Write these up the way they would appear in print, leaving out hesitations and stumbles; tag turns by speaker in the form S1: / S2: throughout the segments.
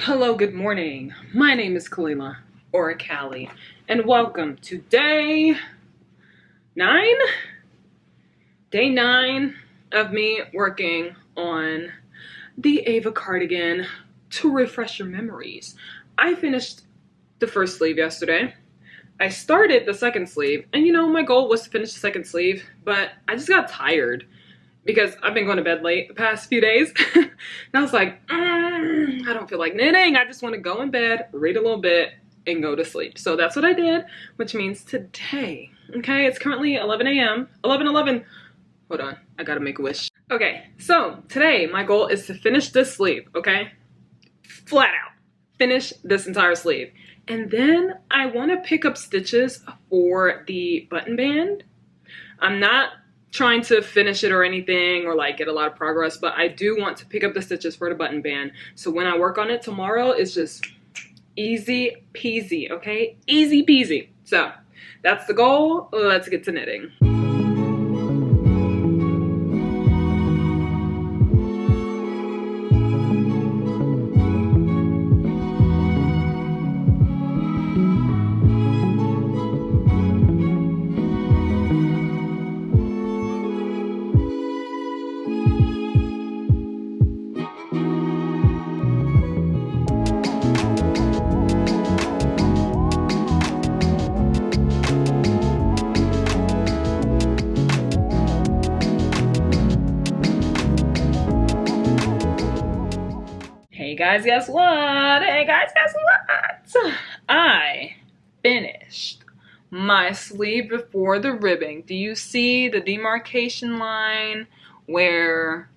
S1: Hello, good morning. My name is Kalima, or Callie, and welcome to day 9? Day 9 of me working on the Ava cardigan to refresh your memories. I finished the first sleeve yesterday. I started the second sleeve, and my goal was to finish the second sleeve, but I just got tired because I've been going to bed late the past few days. And I was like, I don't feel like knitting. I just want to go in bed, read a little bit, and go to sleep. So that's what I did, which means today, okay? It's currently 11 a.m. 11:11. Hold on, I gotta make a wish. Okay, so today my goal is to finish this sleeve, okay? Flat out, finish this entire sleeve. And then I want to pick up stitches for the button band. I'm not trying to finish it or anything or like get a lot of progress, but I do want to pick up the stitches for the button band. So when I work on it tomorrow, it's just easy peasy, okay? Easy peasy. So that's the goal. Let's get to knitting. Hey guys, guess what? Hey guys, guess what? I finished my sleeve before the ribbing. Do you see the demarcation line where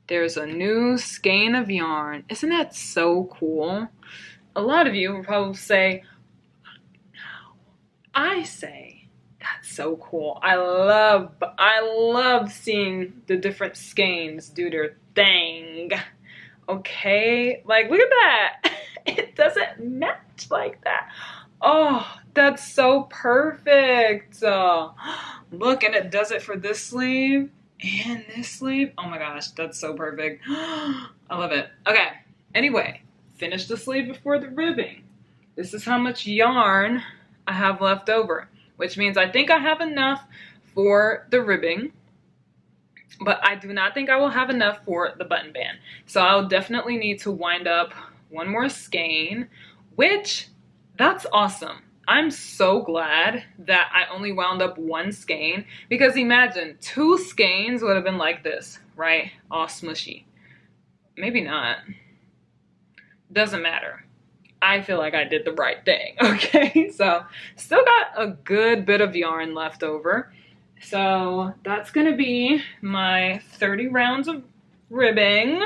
S1: there's a new skein of yarn? Isn't that so cool? A lot of you will probably say, I say, that's so cool. I love seeing the different skeins do their thing. Okay, like look at that. It doesn't match like that. Oh, that's so perfect. Look, and it does it for this sleeve and this sleeve. Oh my gosh, that's so perfect. I love it. Okay, anyway, finish the sleeve before the ribbing. This is how much yarn I have left over, which means I think I have enough for the ribbing, but I do not think I will have enough for the button band. So I'll definitely need to wind up one more skein, which, that's awesome. I'm so glad that I only wound up one skein, because imagine 2 skeins would have been like this, right? All smushy. Maybe not. Doesn't matter. I feel like I did the right thing, okay? So still got a good bit of yarn left over. So that's gonna be my 30 rounds of ribbing.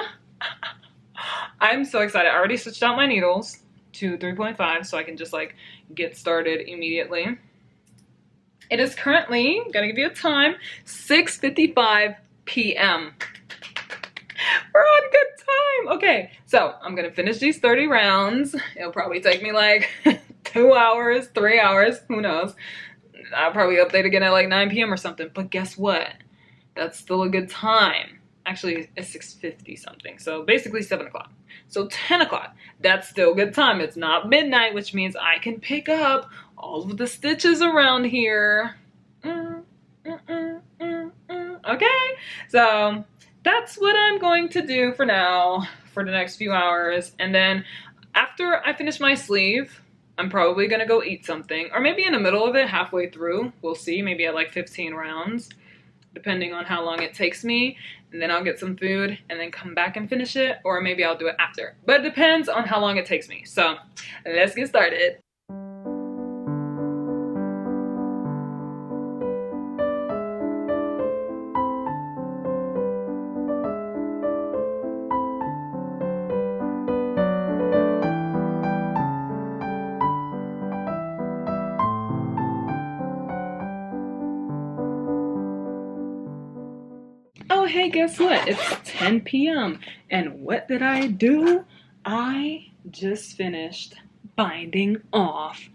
S1: I'm so excited. I already switched out my needles to 3.5 so I can just like get started immediately. It is currently, gonna give you a time, 6:55 p.m. We're on good time. Okay, so I'm gonna finish these 30 rounds. It'll probably take me like 2 hours, 3 hours, who knows. I'll probably update again at like 9 p.m. or something, but guess what? That's still a good time. Actually, it's 6:50 something, so basically 7 o'clock. So 10 o'clock, that's still good time. It's not midnight, which means I can pick up all of the stitches around here. Okay, so that's what I'm going to do for now, for the next few hours. And then after I finish my sleeve, I'm probably gonna go eat something, or maybe in the middle of it, halfway through. We'll see, maybe at like 15 rounds, depending on how long it takes me. And then I'll get some food and then come back and finish it, or maybe I'll do it after. But it depends on how long it takes me. So let's get started. Oh, hey, guess what? It's 10 p.m. And what did I do? I just finished binding off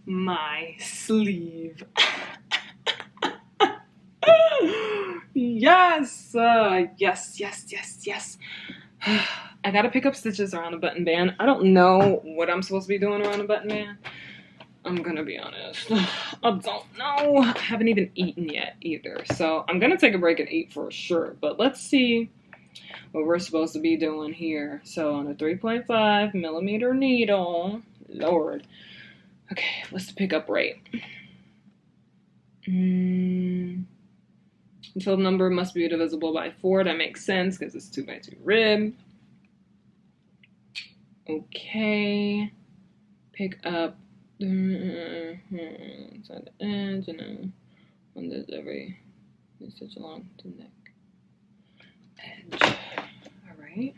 S1: my sleeve. Yes, yes. I gotta pick up stitches around a button band. I don't know what I'm supposed to be doing around a button band. I'm gonna be honest. I don't know. I haven't even eaten yet either. So I'm gonna take a break and eat for sure. But let's see what we're supposed to be doing here. So on a 3.5 millimeter needle, Lord. Okay, what's the pickup rate? Until the number must be divisible by 4. That makes sense because it's 2x2 rib. Okay. Pick up inside the edge and then on this every stitch along the neck edge. Alright.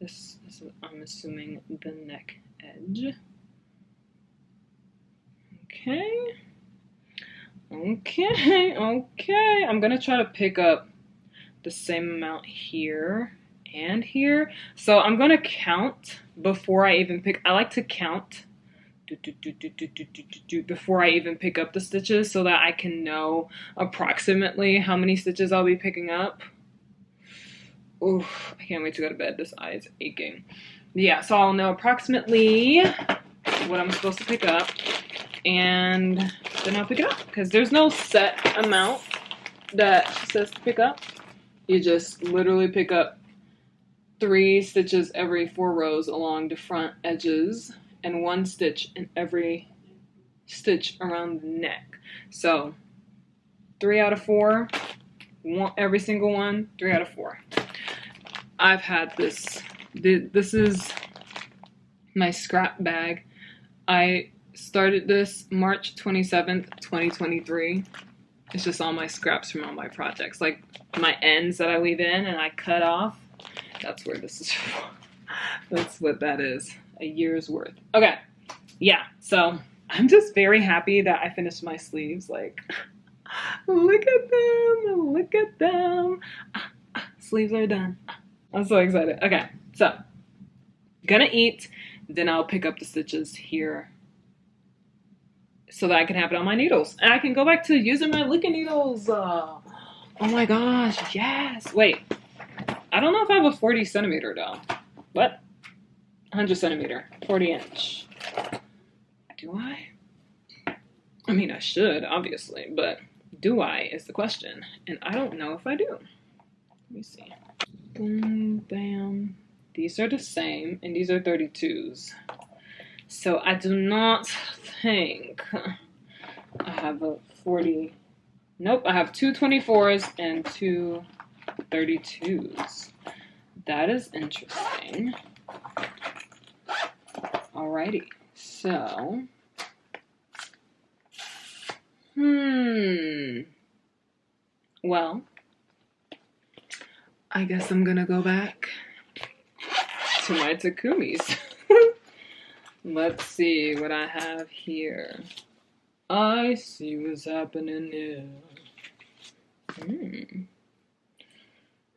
S1: This is, I'm assuming, the neck edge. Okay. Okay. I'm gonna try to pick up the same amount here and here. So I'm gonna count before I even pick. I like to count before I even pick up the stitches so that I can know approximately how many stitches I'll be picking up. Oof, I can't wait to go to bed. This eye is aching. Yeah, so I'll know approximately what I'm supposed to pick up, and then I'll pick it up because there's no set amount that she says to pick up. You just literally pick up 3 stitches every 4 rows along the front edges and 1 stitch in every stitch around the neck. So 3 out of 4, every single one, 3 out of 4. I've had this. This is my scrap bag. I started this March 27th, 2023. It's just all my scraps from all my projects. Like my ends that I leave in and I cut off. That's where this is from. That's what that is. A year's worth. Okay. Yeah. So I'm just very happy that I finished my sleeves. Like, look at them. Look at them. Sleeves are done. I'm so excited. Okay. So gonna eat. Then I'll pick up the stitches here so that I can have it on my needles. And I can go back to using my licking needles. Oh my gosh, yes. Wait, I don't know if I have a 40 centimeter though. What? 100 centimeter, 40 inch. Do I? I mean, I should, obviously, but do I is the question. And I don't know if I do. Let me see. Boom, bam. These are the same, and these are 32s. So I do not think I have a 40. Nope, I have 2 24s and 2 32s. That is interesting. Alrighty, so. Well, I guess I'm gonna go back to my Takumis. Let's see what I have here. I see what's happening here.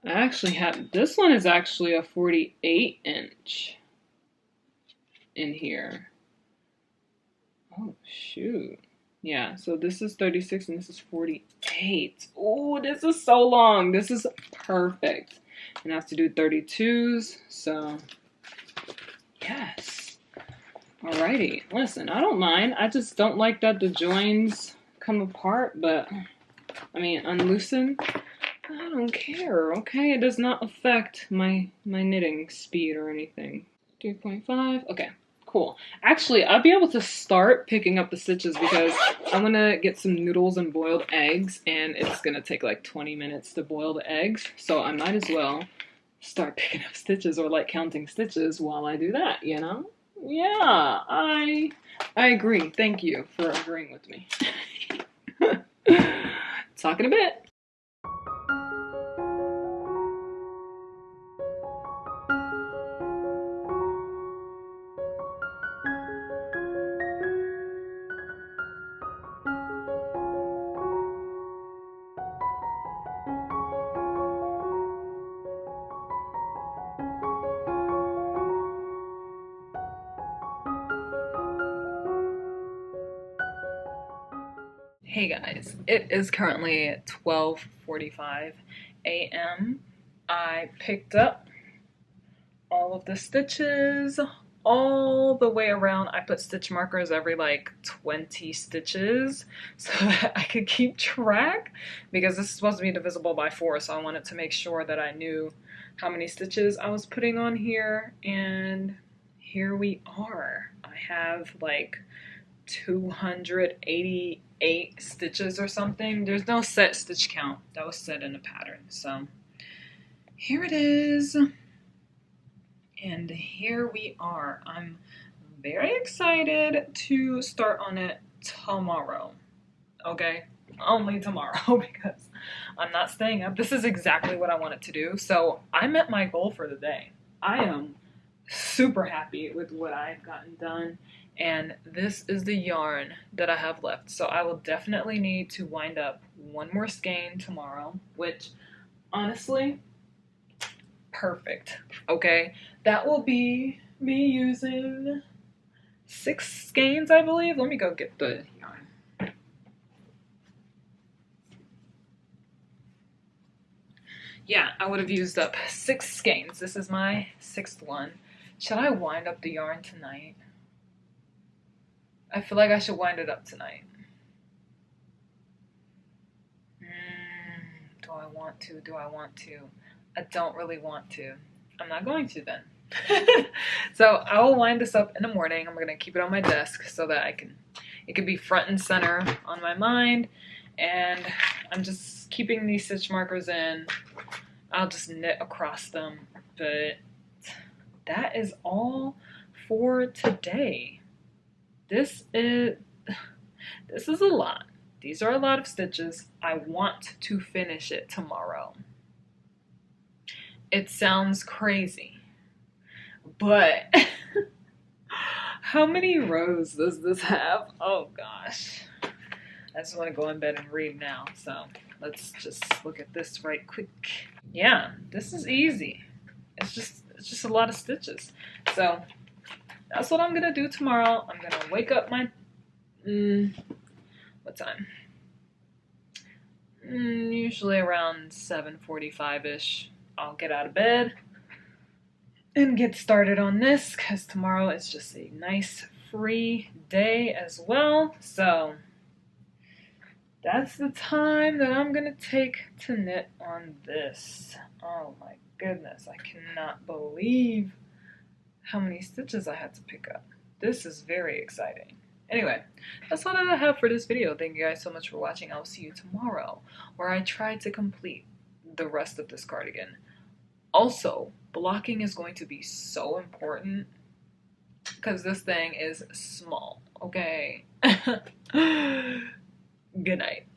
S1: I actually have, this one is actually a 48 inch in here. Oh, shoot. Yeah, so this is 36 and this is 48. Oh, this is so long. This is perfect. And I have to do 32s, so yes. Alrighty, listen, I don't mind. I just don't like that the joins come apart, but I mean, unloosen. I don't care, okay? It does not affect my knitting speed or anything. 3.5, okay, cool. Actually, I'll be able to start picking up the stitches because I'm gonna get some noodles and boiled eggs, and it's gonna take like 20 minutes to boil the eggs, so I might as well start picking up stitches or like counting stitches while I do that, you know? Yeah, I agree. Thank you for agreeing with me. Talk in a bit. Hey guys, it is currently 12:45 a.m. I picked up all of the stitches all the way around. I put stitch markers every like 20 stitches so that I could keep track, because this is supposed to be divisible by 4, so I wanted to make sure that I knew how many stitches I was putting on here. And here we are. I have like 288 stitches or something. There's no set stitch count. That was set in a pattern. So here it is. And here we are. I'm very excited to start on it tomorrow. Okay? Only tomorrow, because I'm not staying up. This is exactly what I wanted to do. So I met my goal for the day. I am super happy with what I've gotten done. And this is the yarn that I have left. So I will definitely need to wind up one more skein tomorrow, which honestly, perfect. Okay, that will be me using 6 skeins, I believe. Let me go get the yarn. Yeah, I would have used up 6 skeins. This is my 6th one. Should I wind up the yarn tonight? I feel like I should wind it up tonight. Do I want to? Do I want to? I don't really want to. I'm not going to then. So I will wind this up in the morning. I'm going to keep it on my desk so that it can be front and center on my mind. And I'm just keeping these stitch markers in. I'll just knit across them. But that is all for today. This is a lot. These are a lot of stitches. I want to finish it tomorrow. It sounds crazy, but how many rows does this have? Oh gosh. I just want to go in bed and read now. So let's just look at this right quick. Yeah, this is easy. It's just a lot of stitches. So that's what I'm gonna do tomorrow. I'm gonna wake up my what time? Usually around 7:45-ish. I'll get out of bed and get started on this, because tomorrow is just a nice free day as well. So that's the time that I'm gonna take to knit on this. Oh my goodness, I cannot believe how many stitches I had to pick up. This is very exciting. Anyway, that's all that I have for this video. Thank you guys so much for watching. I'll see you tomorrow, where I try to complete the rest of this cardigan. Also, blocking is going to be so important, because this thing is small, okay? Good night.